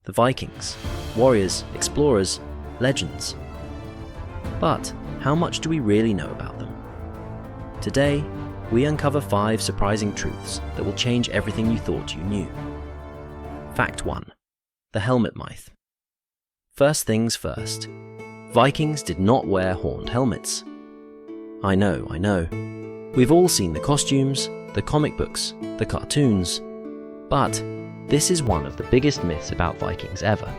the Vikings, warriors, explorers, legends. But how much do we really know about them? Today, we uncover 5 surprising truths that will change everything you thought you knew. Fact 1. The helmet myth. First things first. Vikings did not wear horned helmets. I know. We've all seen the costumes, the comic books, the cartoons, but this is one of the biggest myths about Vikings ever.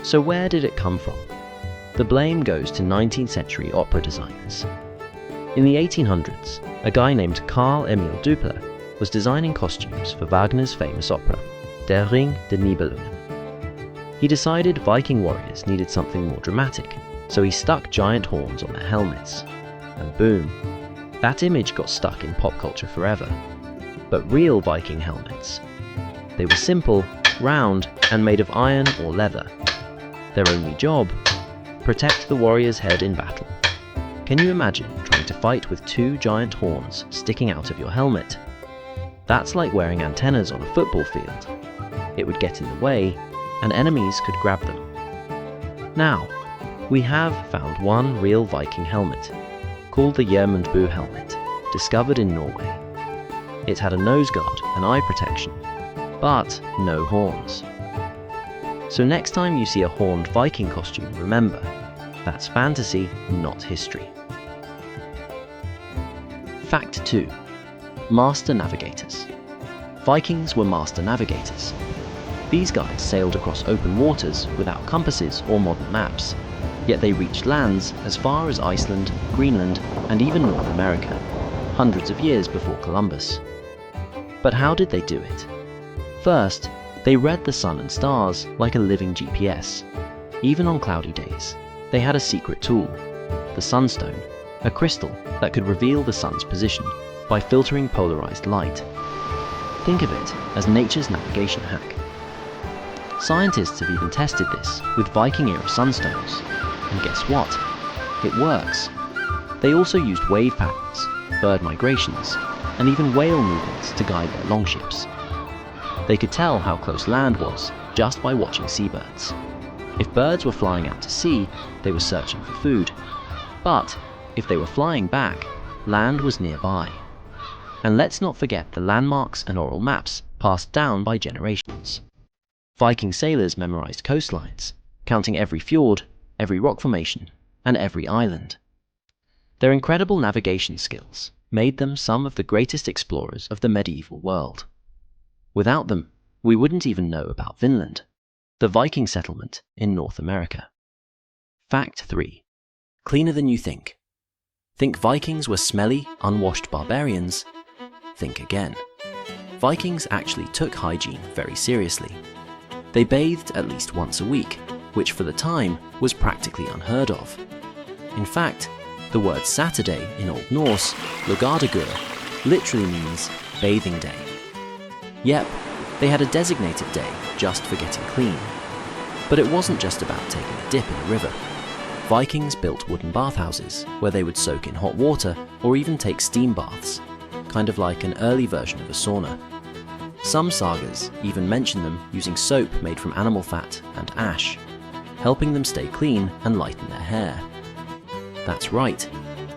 So where did it come from? The blame goes to 19th century opera designers. In the 1800s, a guy named Carl Emil Duppler was designing costumes for Wagner's famous opera, Der Ring der Nibelungen. He decided Viking warriors needed something more dramatic, so he stuck giant horns on their helmets. And boom, that image got stuck in pop culture forever. But real Viking helmets, they were simple, round, and made of iron or leather. Their only job? Protect the warrior's head in battle. Can you imagine trying to fight with 2 giant horns sticking out of your helmet? That's like wearing antennas on a football field. It would get in the way, and enemies could grab them. Now, we have found one real Viking helmet, called the Gjermundbu helmet, discovered in Norway. It had a nose guard and eye protection, but no horns. So next time you see a horned Viking costume, remember, that's fantasy, not history. Fact 2. Master navigators. Vikings were master navigators. These guys sailed across open waters without compasses or modern maps, yet they reached lands as far as Iceland, Greenland, and even North America, hundreds of years before Columbus. But how did they do it? First, they read the sun and stars like a living GPS. Even on cloudy days, they had a secret tool, the sunstone, a crystal that could reveal the sun's position by filtering polarized light. Think of it as nature's navigation hack. Scientists have even tested this with Viking-era sunstones, and guess what? It works. They also used wave patterns, bird migrations, and even whale movements to guide their longships. They could tell how close land was just by watching seabirds. If birds were flying out to sea, they were searching for food. But if they were flying back, land was nearby. And let's not forget the landmarks and oral maps passed down by generations. Viking sailors memorized coastlines, counting every fjord, every rock formation, and every island. Their incredible navigation skills made them some of the greatest explorers of the medieval world. Without them, we wouldn't even know about Vinland, the Viking settlement in North America. Fact 3. Cleaner than you think. Think Vikings were smelly, unwashed barbarians? Think again. Vikings actually took hygiene very seriously. They bathed at least once a week, which for the time was practically unheard of. In fact, the word Saturday in Old Norse, Laugardagur, literally means bathing day. Yep, they had a designated day just for getting clean. But it wasn't just about taking a dip in a river. Vikings built wooden bathhouses where they would soak in hot water or even take steam baths, kind of like an early version of a sauna. Some sagas even mention them using soap made from animal fat and ash, helping them stay clean and lighten their hair. That's right,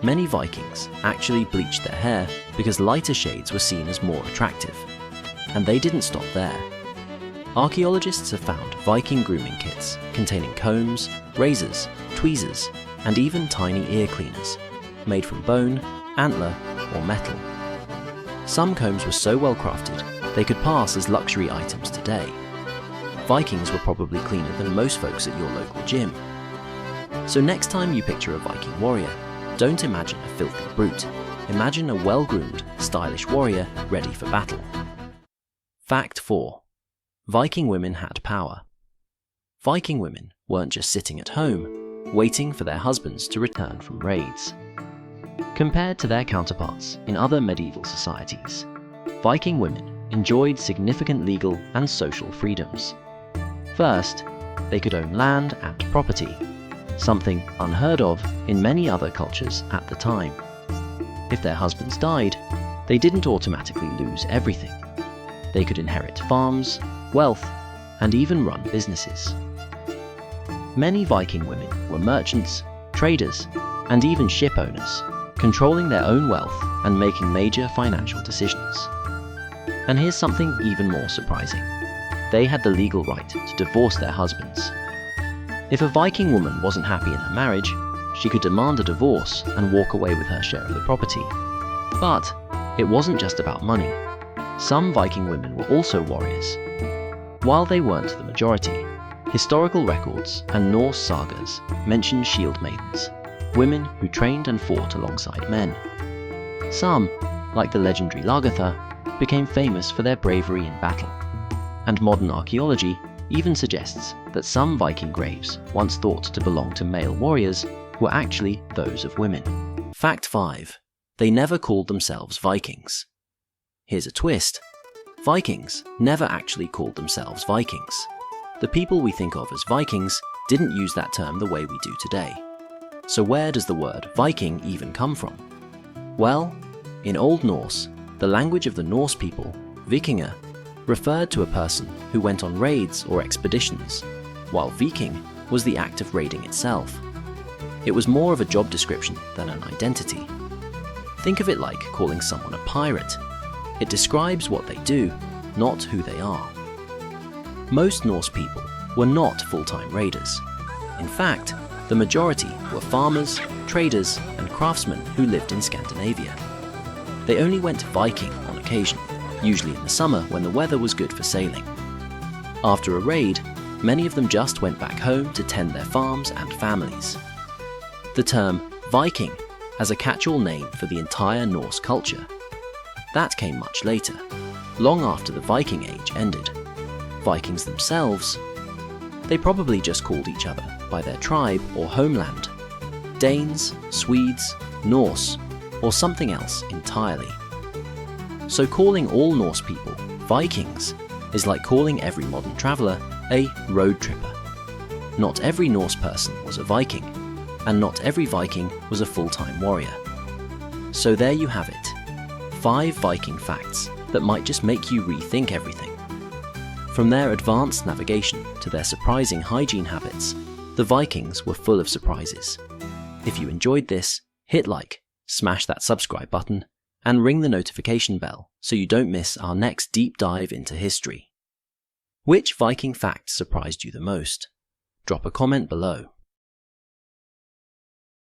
many Vikings actually bleached their hair because lighter shades were seen as more attractive. And they didn't stop there. Archaeologists have found Viking grooming kits containing combs, razors, tweezers, and even tiny ear cleaners, made from bone, antler, or metal. Some combs were so well crafted they could pass as luxury items today. Vikings were probably cleaner than most folks at your local gym. So next time you picture a Viking warrior, don't imagine a filthy brute. Imagine a well-groomed, stylish warrior ready for battle. Fact 4. Viking women had power. Viking women weren't just sitting at home, waiting for their husbands to return from raids. Compared to their counterparts in other medieval societies, Viking women enjoyed significant legal and social freedoms. First, they could own land and property, something unheard of in many other cultures at the time. If their husbands died, they didn't automatically lose everything. They could inherit farms, wealth, and even run businesses. Many Viking women were merchants, traders, and even ship owners, controlling their own wealth and making major financial decisions. And here's something even more surprising. They had the legal right to divorce their husbands. If a Viking woman wasn't happy in her marriage, she could demand a divorce and walk away with her share of the property. But it wasn't just about money. Some Viking women were also warriors. While they weren't the majority, historical records and Norse sagas mention shield maidens, women who trained and fought alongside men. Some, like the legendary Lagertha, became famous for their bravery in battle. And modern archaeology even suggests that some Viking graves, once thought to belong to male warriors, were actually those of women. Fact 5. They never called themselves Vikings. Here's a twist. Vikings never actually called themselves Vikings. The people we think of as Vikings didn't use that term the way we do today. So where does the word Viking even come from? Well, in Old Norse, the language of the Norse people, Vikinger, referred to a person who went on raids or expeditions, while Viking was the act of raiding itself. It was more of a job description than an identity. Think of it like calling someone a pirate. It describes what they do, not who they are. Most Norse people were not full-time raiders. In fact, the majority were farmers, traders, and craftsmen who lived in Scandinavia. They only went Viking on occasion, usually in the summer when the weather was good for sailing. After a raid, many of them just went back home to tend their farms and families. The term Viking has a catch-all name for the entire Norse culture. That came much later, long after the Viking Age ended. Vikings themselves, they probably just called each other by their tribe or homeland. Danes, Swedes, Norse, or something else entirely. So calling all Norse people Vikings is like calling every modern traveller a road tripper. Not every Norse person was a Viking, and not every Viking was a full-time warrior. So there you have it, 5 Viking facts that might just make you rethink everything. From their advanced navigation to their surprising hygiene habits, the Vikings were full of surprises. If you enjoyed this, hit like, smash that subscribe button, and ring the notification bell so you don't miss our next deep dive into history. Which Viking fact surprised you the most? Drop a comment below.